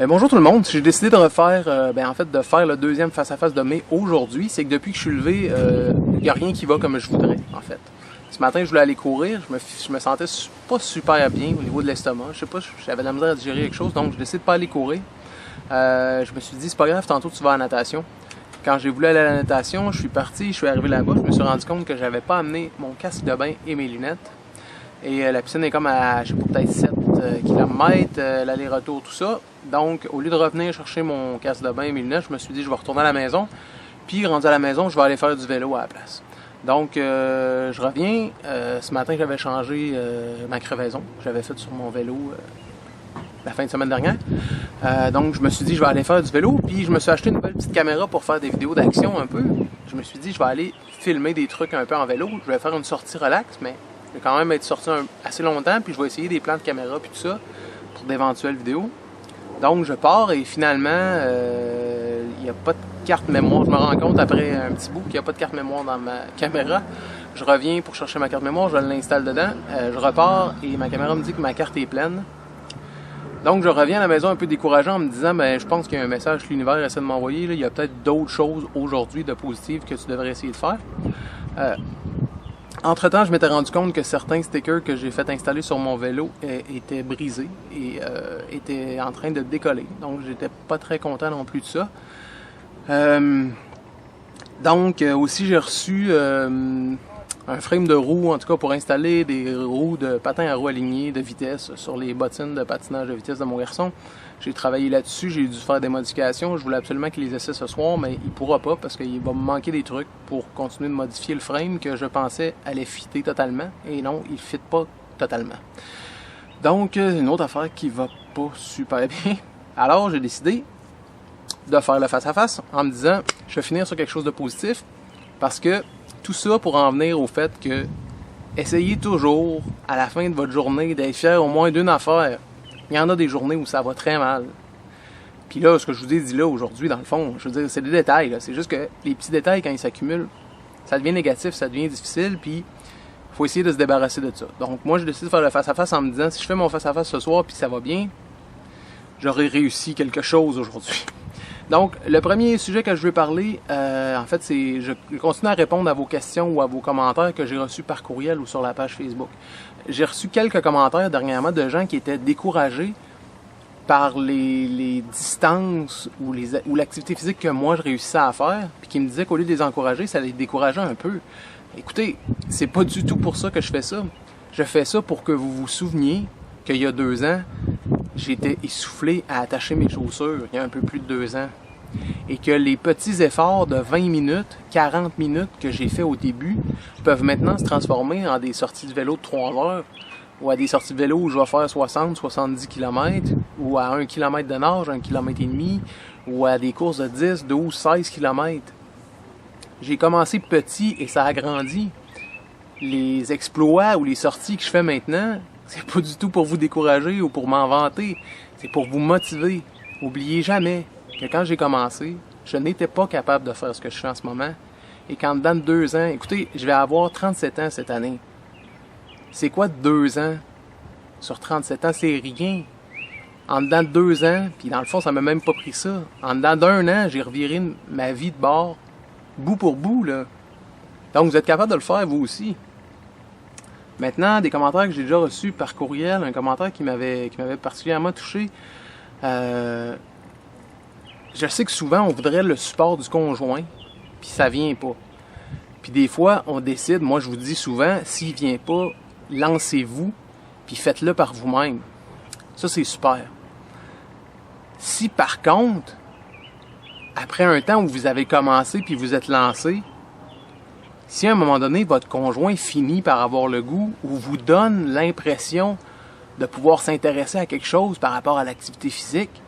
Bonjour tout le monde, j'ai décidé de refaire, de faire le deuxième face-à-face de mai aujourd'hui. C'est que depuis que je suis levé, il n'y a rien qui va comme je voudrais, en fait. Ce matin, je voulais aller courir, je me sentais pas super bien au niveau de l'estomac. Je sais pas, j'avais de la misère à digérer quelque chose, donc je décide de pas aller courir. Je me suis dit, c'est pas grave, tantôt tu vas à la natation. Quand j'ai voulu aller à la natation, je suis parti, je suis arrivé là-bas, je me suis rendu compte que j'avais pas amené mon casque de bain et mes lunettes. Et la piscine est comme à, je sais pas, peut-être 7 km, l'aller-retour, tout ça. Donc, au lieu de revenir chercher mon casque de bain et mes lunettes, je me suis dit, je vais retourner à la maison. Puis, rendu à la maison, je vais aller faire du vélo à la place. Donc, je reviens. Ce matin, j'avais changé ma crevaison. J'avais fait sur mon vélo la fin de semaine dernière. Donc, je me suis dit, je vais aller faire du vélo. Puis, je me suis acheté une nouvelle petite caméra pour faire des vidéos d'action un peu. Je me suis dit, je vais aller filmer des trucs un peu en vélo. Je vais faire une sortie relax, mais je vais quand même être sorti assez longtemps. Puis, je vais essayer des plans de caméra puis tout ça pour d'éventuelles vidéos. Donc, je pars et finalement, il n'y a pas de carte mémoire. Je me rends compte après un petit bout qu'il n'y a pas de carte mémoire dans ma caméra. Je reviens pour chercher ma carte mémoire, je l'installe dedans. Je repars et ma caméra me dit que ma carte est pleine. Donc, je reviens à la maison un peu découragé en me disant, je pense qu'il y a un message que l'univers essaie de m'envoyer. Il y a peut-être d'autres choses aujourd'hui de positives que tu devrais essayer de faire. Entre-temps, je m'étais rendu compte que certains stickers que j'ai fait installer sur mon vélo étaient brisés et étaient en train de décoller. Donc, j'étais pas très content non plus de ça. Aussi, j'ai reçu un frame de roue, en tout cas pour installer des roues de patins à roues alignées de vitesse sur les bottines de patinage de vitesse de mon garçon. J'ai travaillé là-dessus, j'ai dû faire des modifications. Je voulais absolument qu'il les essaie ce soir, mais il pourra pas parce qu'il va me manquer des trucs pour continuer de modifier le frame que je pensais allait fitter totalement. Et non, il ne fit pas totalement. Donc, une autre affaire qui va pas super bien. Alors, j'ai décidé de faire le face-à-face en me disant, je vais finir sur quelque chose de positif parce que tout ça pour en venir au fait que essayez toujours, à la fin de votre journée, d'être fier au moins d'une affaire. Il y en a des journées où ça va très mal. Puis là, ce que je vous ai dit là aujourd'hui, dans le fond, je veux dire, c'est des détails. C'est juste que les petits détails, quand ils s'accumulent, ça devient négatif, ça devient difficile, puis il faut essayer de se débarrasser de ça. Donc moi, je décide de faire le face-à-face en me disant, si je fais mon face-à-face ce soir, puis ça va bien, j'aurai réussi quelque chose aujourd'hui. Donc, le premier sujet que je veux parler, en fait, c'est je continue à répondre à vos questions ou à vos commentaires que j'ai reçus par courriel ou sur la page Facebook. J'ai reçu quelques commentaires dernièrement de gens qui étaient découragés par les distances ou l'activité physique que moi je réussissais à faire, puis qui me disaient qu'au lieu de les encourager, ça les décourageait un peu. Écoutez, c'est pas du tout pour ça que je fais ça. Je fais ça pour que vous vous souveniez qu'il y a 2 ans, j'étais essoufflé à attacher mes chaussures, il y a un peu plus de 2 ans. Et que les petits efforts de 20 minutes, 40 minutes que j'ai fait au début peuvent maintenant se transformer en des sorties de vélo de 3 heures ou à des sorties de vélo où je vais faire 60, 70 km ou à 1 km de nage, 1 km et demi ou à des courses de 10, 12, 16 km. J'ai commencé petit et ça a grandi. Les exploits ou les sorties que je fais maintenant, c'est pas du tout pour vous décourager ou pour m'en vanter, c'est pour vous motiver. Oubliez jamais que quand j'ai commencé, je n'étais pas capable de faire ce que je fais en ce moment. Et qu'en dedans de 2 ans, écoutez, je vais avoir 37 ans cette année. C'est quoi 2 ans sur 37 ans? C'est rien. En dedans de 2 ans, puis dans le fond, ça m'a même pas pris ça. En dedans d'1 an, j'ai reviré ma vie de bord, bout pour bout, là. Donc, vous êtes capable de le faire, vous aussi. Maintenant, des commentaires que j'ai déjà reçus par courriel, un commentaire qui m'avait particulièrement touché. Je sais que souvent, on voudrait le support du conjoint, puis ça vient pas. Puis des fois, on décide, moi je vous dis souvent, s'il vient pas, lancez-vous, puis faites-le par vous-même. Ça, c'est super. Si par contre, après un temps où vous avez commencé puis vous êtes lancé, si à un moment donné, votre conjoint finit par avoir le goût ou vous donne l'impression de pouvoir s'intéresser à quelque chose par rapport à l'activité physique,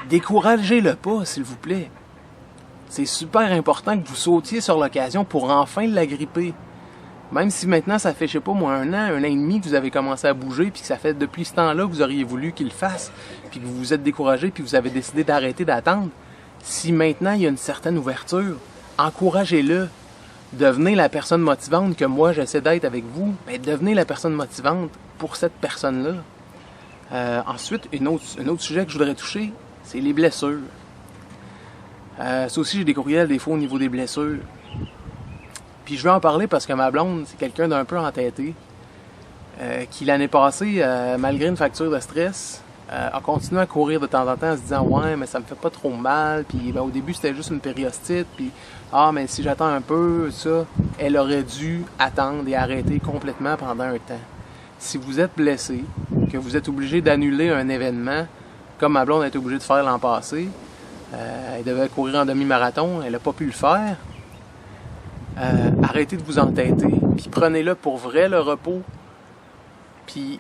découragez-le pas, s'il vous plaît. C'est super important que vous sautiez sur l'occasion pour enfin l'agripper. Même si maintenant, ça fait, je sais pas moi, 1 an et demi que vous avez commencé à bouger, puis que ça fait depuis ce temps-là que vous auriez voulu qu'il le fasse, puis que vous vous êtes découragé, puis vous avez décidé d'arrêter d'attendre. Si maintenant, il y a une certaine ouverture, encouragez-le. Devenez la personne motivante que moi, j'essaie d'être avec vous. Mais devenez la personne motivante pour cette personne-là. Ensuite, un autre sujet que je voudrais toucher, c'est les blessures. Ça aussi, j'ai des courriels des fois au niveau des blessures. Puis je veux en parler parce que ma blonde, c'est quelqu'un d'un peu entêté, qui l'année passée, malgré une fracture de stress, a continué à courir de temps en temps en se disant « Ouais, mais ça me fait pas trop mal. » Puis au début, c'était juste une périostite. Puis « Ah, mais si j'attends un peu, ça... » Elle aurait dû attendre et arrêter complètement pendant un temps. Si vous êtes blessé, que vous êtes obligé d'annuler un événement, comme ma blonde a été obligée de faire l'an passé, elle devait courir en demi-marathon, elle n'a pas pu le faire, arrêtez de vous entêter. Puis prenez-le pour vrai, le repos. Puis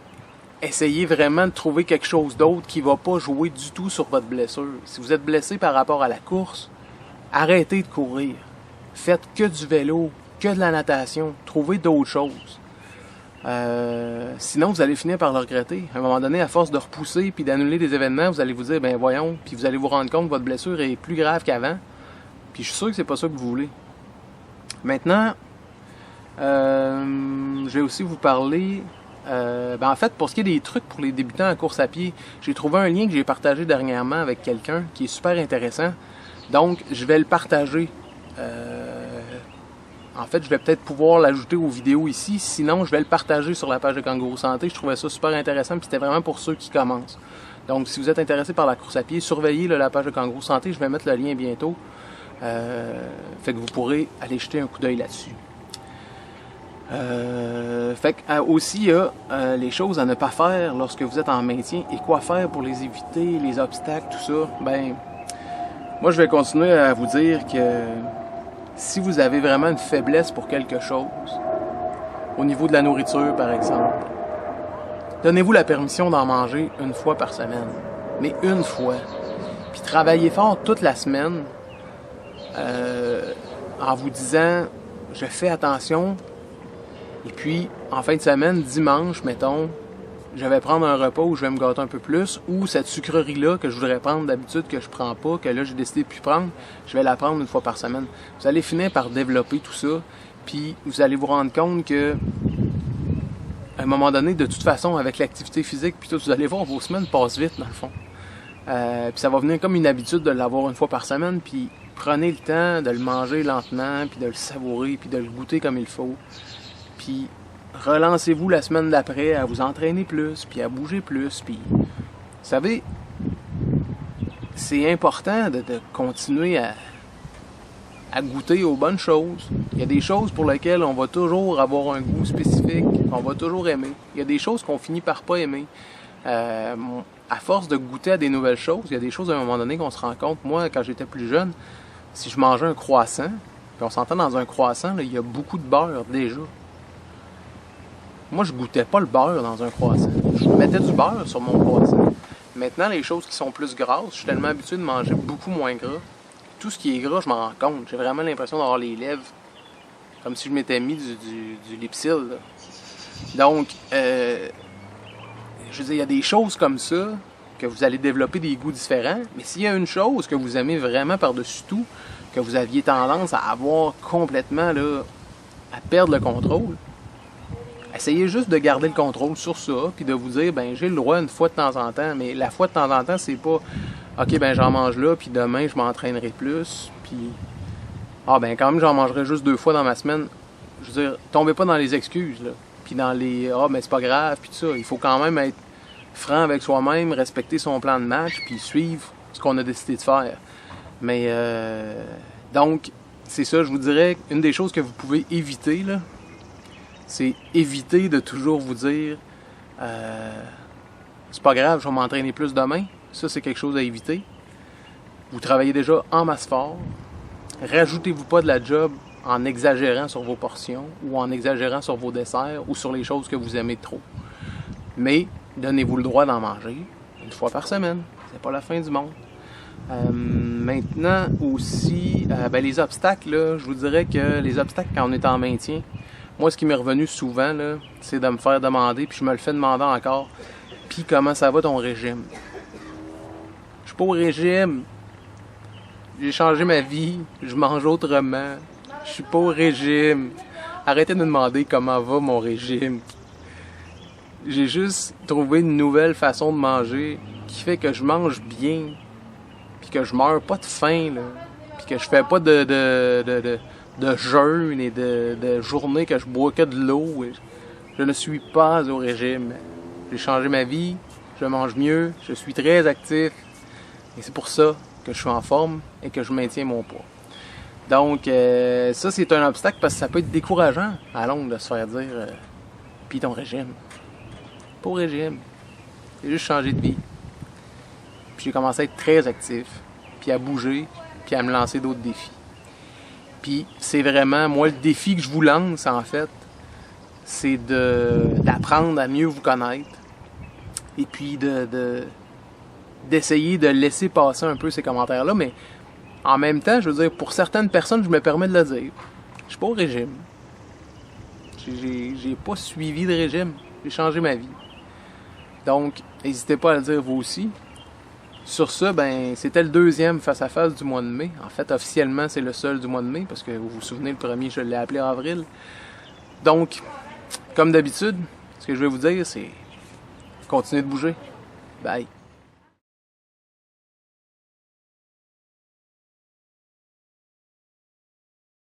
essayez vraiment de trouver quelque chose d'autre qui ne va pas jouer du tout sur votre blessure. Si vous êtes blessé par rapport à la course, arrêtez de courir. Faites que du vélo, que de la natation. Trouvez d'autres choses. Sinon, vous allez finir par le regretter. À un moment donné, à force de repousser puis d'annuler des événements, vous allez vous dire, ben voyons, puis vous allez vous rendre compte que votre blessure est plus grave qu'avant. Puis je suis sûr que c'est pas ça que vous voulez. Maintenant, je vais aussi vous parler... en fait, pour ce qui est des trucs pour les débutants en course à pied, j'ai trouvé un lien que j'ai partagé dernièrement avec quelqu'un qui est super intéressant. Donc, je vais le partager. En fait, je vais peut-être pouvoir l'ajouter aux vidéos ici. Sinon, je vais le partager sur la page de Kangourou Santé. Je trouvais ça super intéressant, puis c'était vraiment pour ceux qui commencent. Donc, si vous êtes intéressé par la course à pied, surveillez la page de Kangourou Santé. Je vais mettre le lien bientôt. Fait que vous pourrez aller jeter un coup d'œil là-dessus. Aussi, il y a les choses à ne pas faire lorsque vous êtes en maintien et quoi faire pour les éviter, les obstacles, tout ça. Ben, moi, je vais continuer à vous dire que si vous avez vraiment une faiblesse pour quelque chose, au niveau de la nourriture, par exemple, donnez-vous la permission d'en manger une fois par semaine. Mais une fois. Puis travaillez fort toute la semaine en vous disant, je fais attention. Et puis, en fin de semaine, dimanche, mettons, je vais prendre un repas où je vais me gâter un peu plus, ou cette sucrerie-là que je voudrais prendre d'habitude, que je prends pas, que là, j'ai décidé de plus prendre, je vais la prendre une fois par semaine. Vous allez finir par développer tout ça, puis vous allez vous rendre compte que, à un moment donné, de toute façon, avec l'activité physique, puis tout, vous allez voir, vos semaines passent vite, dans le fond. Puis ça va venir comme une habitude de l'avoir une fois par semaine, puis prenez le temps de le manger lentement, puis de le savourer, puis de le goûter comme il faut. Puis relancez-vous la semaine d'après à vous entraîner plus, puis à bouger plus. Puis, vous savez, c'est important de continuer à goûter aux bonnes choses. Il y a des choses pour lesquelles on va toujours avoir un goût spécifique, qu'on va toujours aimer. Il y a des choses qu'on finit par pas aimer. À force de goûter à des nouvelles choses, il y a des choses à un moment donné qu'on se rend compte. Moi, quand j'étais plus jeune, si je mangeais un croissant, puis on s'entend dans un croissant, là, il y a beaucoup de beurre déjà. Moi, je goûtais pas le beurre dans un croissant. Je mettais du beurre sur mon croissant. Maintenant, les choses qui sont plus grasses, je suis tellement habitué de manger beaucoup moins gras. Tout ce qui est gras, je m'en rends compte. J'ai vraiment l'impression d'avoir les lèvres comme si je m'étais mis du Lipsil, là. Donc, je veux dire, il y a des choses comme ça que vous allez développer des goûts différents. Mais s'il y a une chose que vous aimez vraiment par-dessus tout, que vous aviez tendance à avoir complètement, là, à perdre le contrôle, essayez juste de garder le contrôle sur ça, puis de vous dire, ben j'ai le droit une fois de temps en temps, mais la fois de temps en temps, c'est pas, ok, ben j'en mange là, puis demain je m'entraînerai plus, puis, ben quand même j'en mangerai juste 2 fois dans ma semaine. Je veux dire, tombez pas dans les excuses, là, puis dans les, ben c'est pas grave, puis tout ça. Il faut quand même être franc avec soi-même, respecter son plan de match, puis suivre ce qu'on a décidé de faire. Mais, donc, c'est ça, je vous dirais, une des choses que vous pouvez éviter, là, c'est éviter de toujours vous dire c'est pas grave, je vais m'entraîner plus demain. Ça, c'est quelque chose à éviter. Vous travaillez déjà en masse fort. Rajoutez-vous pas de la job en exagérant sur vos portions ou en exagérant sur vos desserts ou sur les choses que vous aimez trop. Mais donnez-vous le droit d'en manger une fois par semaine. C'est pas la fin du monde. Maintenant aussi, les obstacles, là, je vous dirais que les obstacles quand on est en maintien, moi, ce qui m'est revenu souvent, là, c'est de me faire demander, puis je me le fais demander encore, puis comment ça va ton régime? Je suis pas au régime. J'ai changé ma vie, je mange autrement. Je suis pas au régime. Arrêtez de me demander comment va mon régime. j'ai juste trouvé une nouvelle façon de manger qui fait que je mange bien, puis que je meurs pas de faim, là, puis que je fais pas de jeûne et de journées que je bois que de l'eau. Je ne suis pas au régime. J'ai changé ma vie, je mange mieux, je suis très actif, et c'est pour ça que je suis en forme et que je maintiens mon poids. Donc, ça, c'est un obstacle parce que ça peut être décourageant à longue de se faire dire pis ton régime. Pas au régime. J'ai juste changé de vie. Puis j'ai commencé à être très actif, puis à bouger, puis à me lancer d'autres défis. Puis c'est vraiment, moi, le défi que je vous lance, en fait, c'est d'apprendre à mieux vous connaître. Et puis d'essayer de laisser passer un peu ces commentaires-là, mais en même temps, je veux dire, pour certaines personnes, je me permets de le dire. Je suis pas au régime. J'ai pas suivi de régime. J'ai changé ma vie. Donc, n'hésitez pas à le dire vous aussi. Sur ça, ben, c'était le deuxième face-à-face du mois de mai. En fait, officiellement, c'est le seul du mois de mai, parce que vous vous souvenez, le premier, je l'ai appelé avril. Donc, comme d'habitude, ce que je vais vous dire, c'est continuez de bouger. Bye.